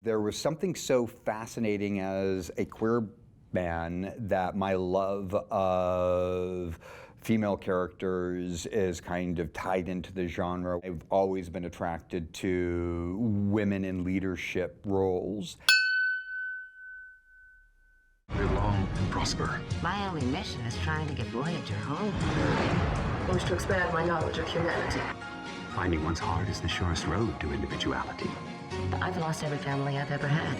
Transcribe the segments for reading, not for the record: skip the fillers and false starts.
There was something so fascinating as a queer man that my love of female characters is kind of tied into the genre. I've always been attracted to women in leadership roles. Live long and prosper. My only mission is trying to get Voyager home. I wish to expand my knowledge of humanity. Finding one's heart is the surest road to individuality. I've lost every family I've ever had.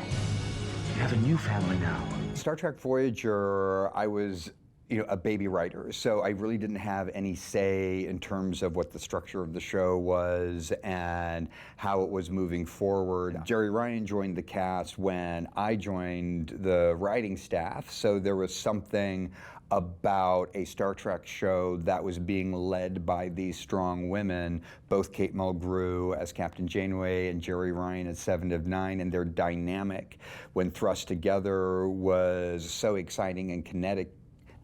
You have a new family now. Star Trek Voyager, I was a baby writer, so I really didn't have any say in terms of what the structure of the show was and how it was moving forward. Jeri Ryan joined the cast when I joined the writing staff, so there was something about a Star Trek show that was being led by these strong women, both Kate Mulgrew as Captain Janeway and Jeri Ryan as Seven of Nine, and their dynamic, when thrust together, was so exciting and kinetic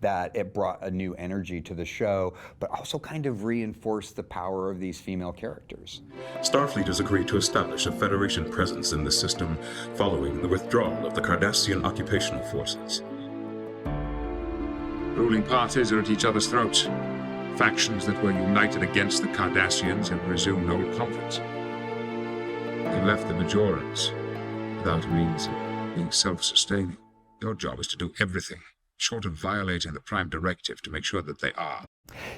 that it brought a new energy to the show, but also kind of reinforced the power of these female characters. Starfleet has agreed to establish a Federation presence in the system following the withdrawal of the Cardassian occupational forces. Ruling parties are at each other's throats. Factions that were united against the Cardassians have resumed old conflicts. They've left the Majorans without a means of being self-sustaining. Your job is to do everything short of violating the Prime Directive to make sure that they are.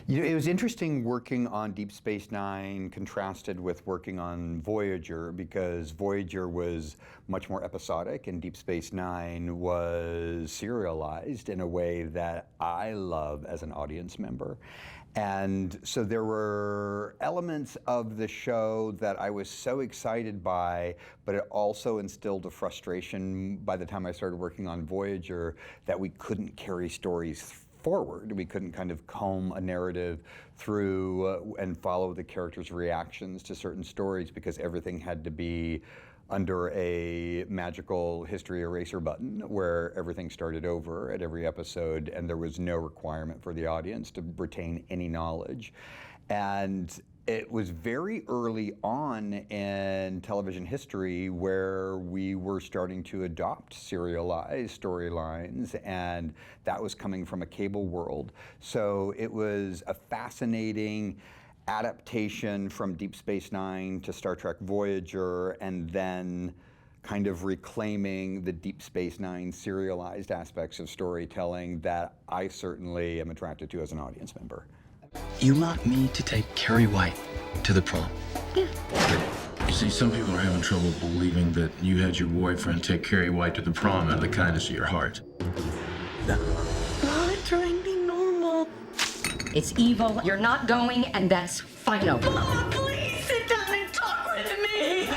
It was interesting working on Deep Space Nine contrasted with working on Voyager, because Voyager was much more episodic and Deep Space Nine was serialized in a way that I love as an audience member. And so there were elements of the show that I was so excited by, but it also instilled a frustration by the time I started working on Voyager that we couldn't carry stories forward. We couldn't kind of comb a narrative through and follow the characters' reactions to certain stories, because everything had to be under a magical history eraser button where everything started over at every episode and there was no requirement for the audience to retain any knowledge. And it was very early on in television history where we were starting to adopt serialized storylines, and that was coming from a cable world. So it was a fascinating adaptation from Deep Space Nine to Star Trek Voyager, and then kind of reclaiming the Deep Space Nine serialized aspects of storytelling that I certainly am attracted to as an audience member. You want me to take Carrie White to the prom? Yeah. You see, some people are having trouble believing that you had your boyfriend take Carrie White to the prom out of the kindness of your heart. Oh, trying to be normal. It's evil. You're not going, and that's final. Oh, please sit down and talk with me.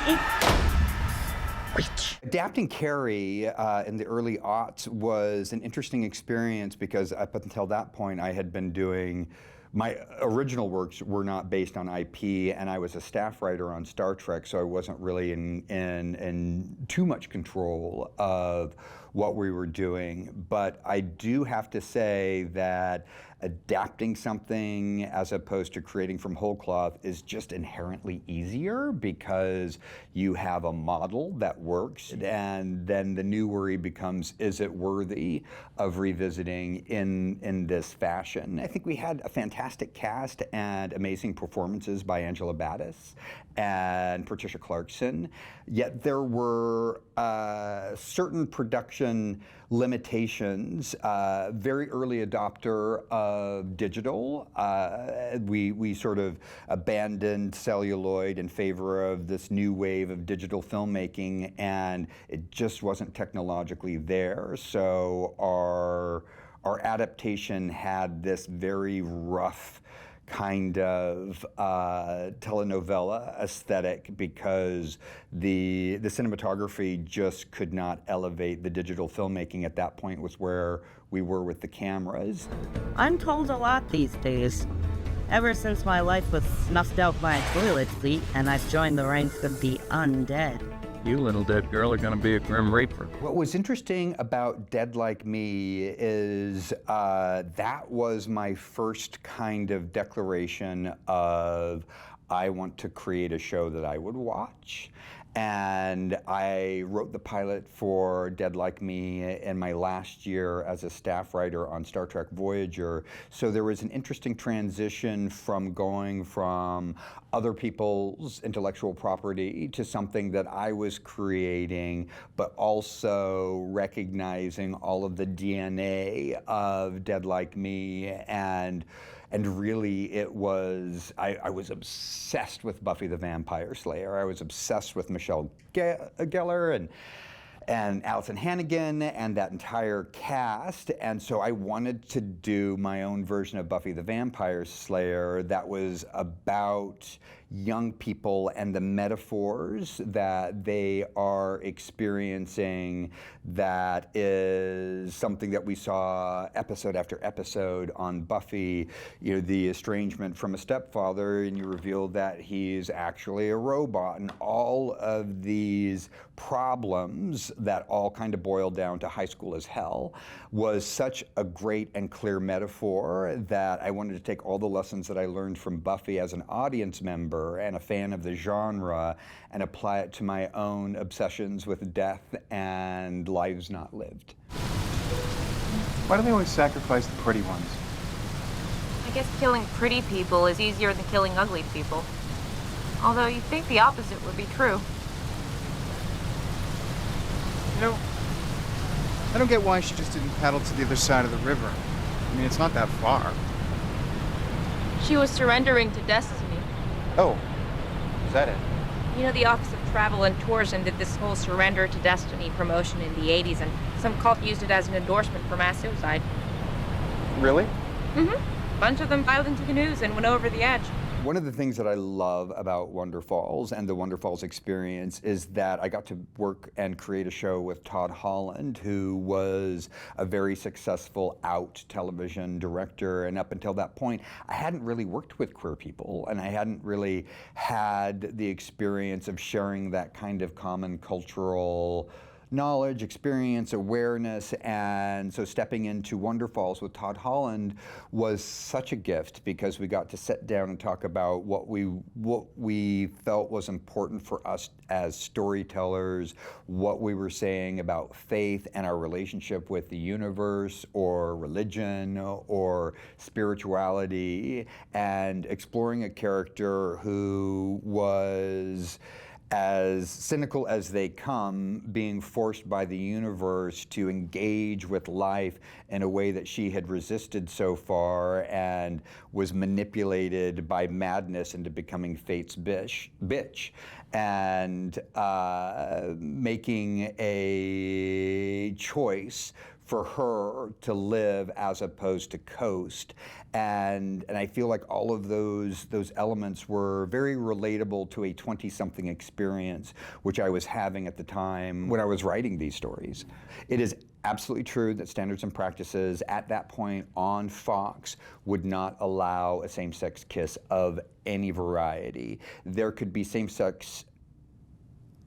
Adapting Carrie in the early aughts was an interesting experience, because up until that point I had been doing, my original works were not based on IP, and I was a staff writer on Star Trek, so I wasn't really in too much control of what we were doing. But I do have to say that adapting something as opposed to creating from whole cloth is just inherently easier, because you have a model that works, and then the new worry becomes, is it worthy of revisiting in this fashion? I think we had a fantastic cast and amazing performances by Angela Battis and Patricia Clarkson, yet there were certain production limitations. Very early adopter of digital. We sort of abandoned celluloid in favor of this new wave of digital filmmaking, and it just wasn't technologically there. So our adaptation had this very rough kind of telenovela aesthetic, because the cinematography just could not elevate the digital filmmaking. At that point was where we were with the cameras. I'm told a lot these days. Ever since my life was snuffed out by a toilet seat and I've joined the ranks of the undead. You little dead girl are gonna be a grim reaper. What was interesting about Dead Like Me is that was my first kind of declaration of, I want to create a show that I would watch. And I wrote the pilot for Dead Like Me in my last year as a staff writer on Star Trek Voyager. So there was an interesting transition from going from other people's intellectual property to something that I was creating, but also recognizing all of the DNA of Dead Like Me. And really, it was, I was obsessed with Buffy the Vampire Slayer. I was obsessed with Michelle Gellar and Allison Hannigan and that entire cast. And so I wanted to do my own version of Buffy the Vampire Slayer that was about young people and the metaphors that they are experiencing. That is something that we saw episode after episode on Buffy. You know, the estrangement from a stepfather, and you reveal that he's actually a robot, and all of these problems that all kind of boil down to high school as hell was such a great and clear metaphor that I wanted to take all the lessons that I learned from Buffy as an audience member and a fan of the genre and apply it to my own obsessions with death and lives not lived. Why do they always sacrifice the pretty ones? I guess killing pretty people is easier than killing ugly people. Although you'd think the opposite would be true. You know, I don't get why she just didn't paddle to the other side of the river. I mean, it's not that far. She was surrendering to destiny. Oh, is that it? You know, the Office of Travel and Tourism did this whole surrender to destiny promotion in the 80s, and some cult used it as an endorsement for mass suicide. Really? Mm-hmm. A bunch of them piled into canoes and went over the edge. One of the things that I love about Wonderfalls and the Wonderfalls experience is that I got to work and create a show with Todd Holland, who was a very successful out television director. And up until that point, I hadn't really worked with queer people, and I hadn't really had the experience of sharing that kind of common cultural knowledge, experience, awareness. And so stepping into Wonderfalls with Todd Holland was such a gift, because we got to sit down and talk about what we felt was important for us as storytellers, what we were saying about faith and our relationship with the universe or religion or spirituality, and exploring a character who was as cynical as they come, being forced by the universe to engage with life in a way that she had resisted so far, and was manipulated by madness into becoming fate's bitch, and making a choice for her to live as opposed to coast. And I feel like all of those elements were very relatable to a 20-something experience, which I was having at the time when I was writing these stories. It is absolutely true that standards and practices at that point on Fox would not allow a same-sex kiss of any variety. There could be same-sex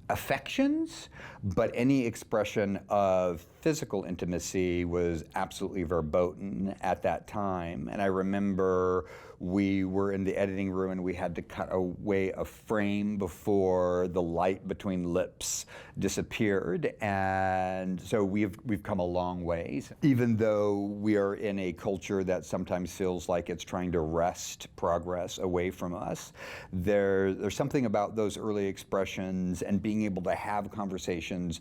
affections, but any expression of physical intimacy was absolutely verboten at that time. And I remember we were in the editing room and we had to cut away a frame before the light between lips disappeared. And so we've come a long ways. Even though we are in a culture that sometimes feels like it's trying to wrest progress away from us, there's something about those early expressions and being able to have conversations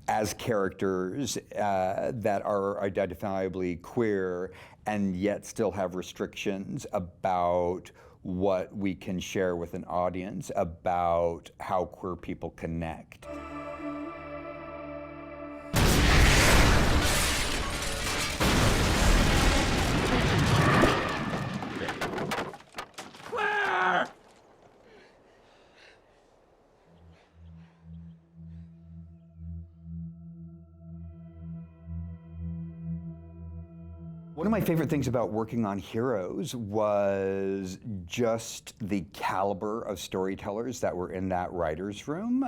as characters that are identifiably queer and yet still have restrictions about what we can share with an audience about how queer people connect. One of my favorite things about working on Heroes was just the caliber of storytellers that were in that writer's room.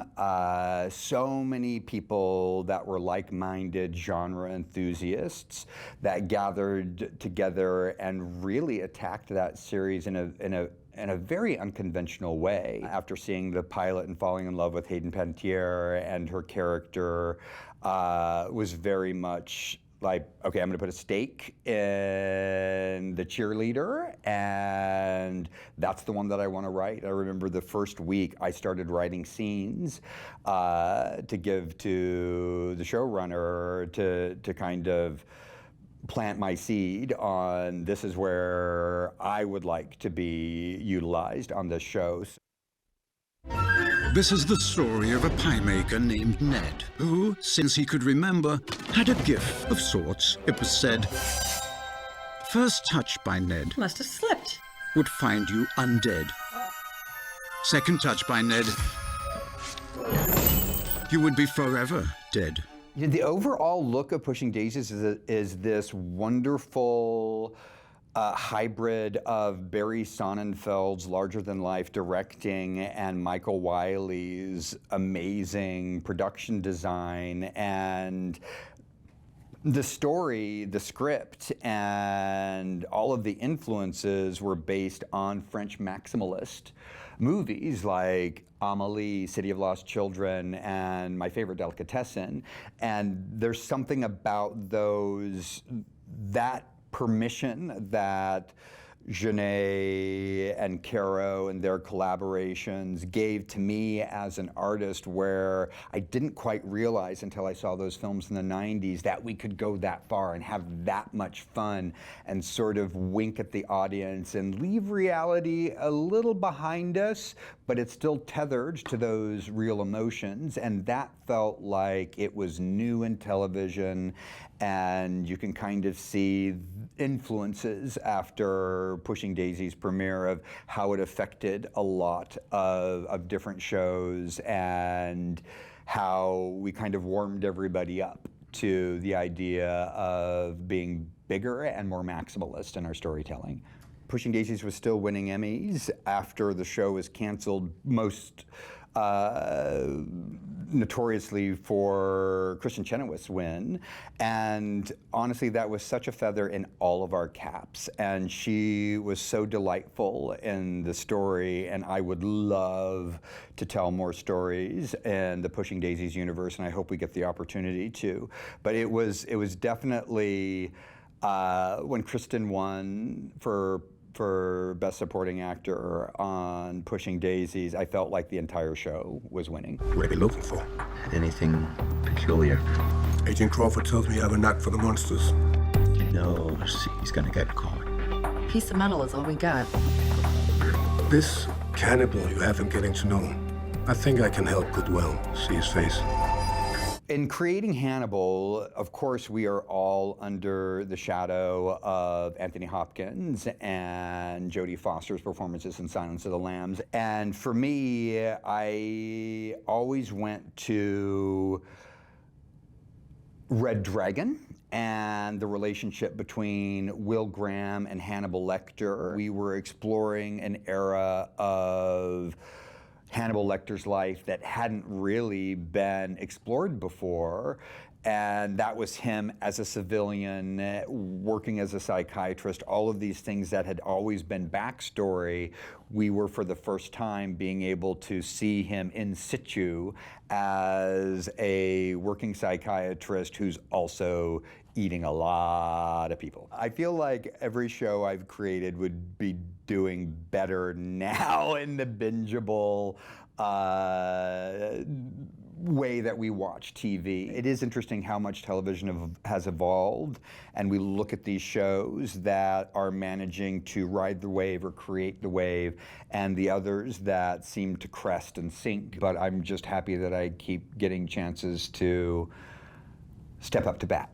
So many people that were like-minded genre enthusiasts that gathered together and really attacked that series in in a very unconventional way. After seeing the pilot and falling in love with Hayden Panettiere and her character, was very much like, okay, I'm gonna put a stake in the cheerleader, and that's the one that I wanna write. I remember the first week I started writing scenes to give to the showrunner to kind of plant my seed on this is where I would like to be utilized on this show. This is the story of a pie maker named Ned, who, since he could remember, had a gift of sorts, it was said. First touch by Ned Must have slipped. would find you undead. Second touch by Ned, you would be forever dead. Yeah, the overall look of Pushing Daisies is this wonderful hybrid of Barry Sonnenfeld's larger-than-life directing and Michael Wiley's amazing production design, and the story, the script, and all of the influences were based on French maximalist movies like Amélie, City of Lost Children, and my favorite, Delicatessen. And there's something about that permission that Jeunet and Caro and their collaborations gave to me as an artist, where I didn't quite realize until I saw those films in the 90s that we could go that far and have that much fun and sort of wink at the audience and leave reality a little behind us, but it's still tethered to those real emotions. And that felt like it was new in television, and you can kind of see influences after Pushing Daisies premiere of how it affected a lot of different shows, and how we kind of warmed everybody up to the idea of being bigger and more maximalist in our storytelling. Pushing Daisies was still winning Emmys after the show was canceled, most notoriously for Kristen Chenoweth's win. And honestly, that was such a feather in all of our caps. And she was so delightful in the story, and I would love to tell more stories in the Pushing Daisies universe, and I hope we get the opportunity to. But it was definitely, when Kristen won for Best Supporting Actor on Pushing Daisies, I felt like the entire show was winning. What are you looking for? Anything peculiar? Agent Crawford tells me you have a knack for the monsters. No, he's gonna get caught. Piece of metal is all we got. This cannibal you haven't getting to know, I think I can help Goodwill see his face. In creating Hannibal, of course, we are all under the shadow of Anthony Hopkins and Jodie Foster's performances in Silence of the Lambs. And for me, I always went to Red Dragon and the relationship between Will Graham and Hannibal Lecter. We were exploring an era of Hannibal Lecter's life that hadn't really been explored before, and that was him as a civilian, working as a psychiatrist, all of these things that had always been backstory. We were, for the first time, being able to see him in situ as a working psychiatrist who's also eating a lot of people. I feel like every show I've created would be doing better now in the bingeable way that we watch TV. It is interesting how much television has evolved, and we look at these shows that are managing to ride the wave or create the wave, and the others that seem to crest and sink. But I'm just happy that I keep getting chances to step up to bat.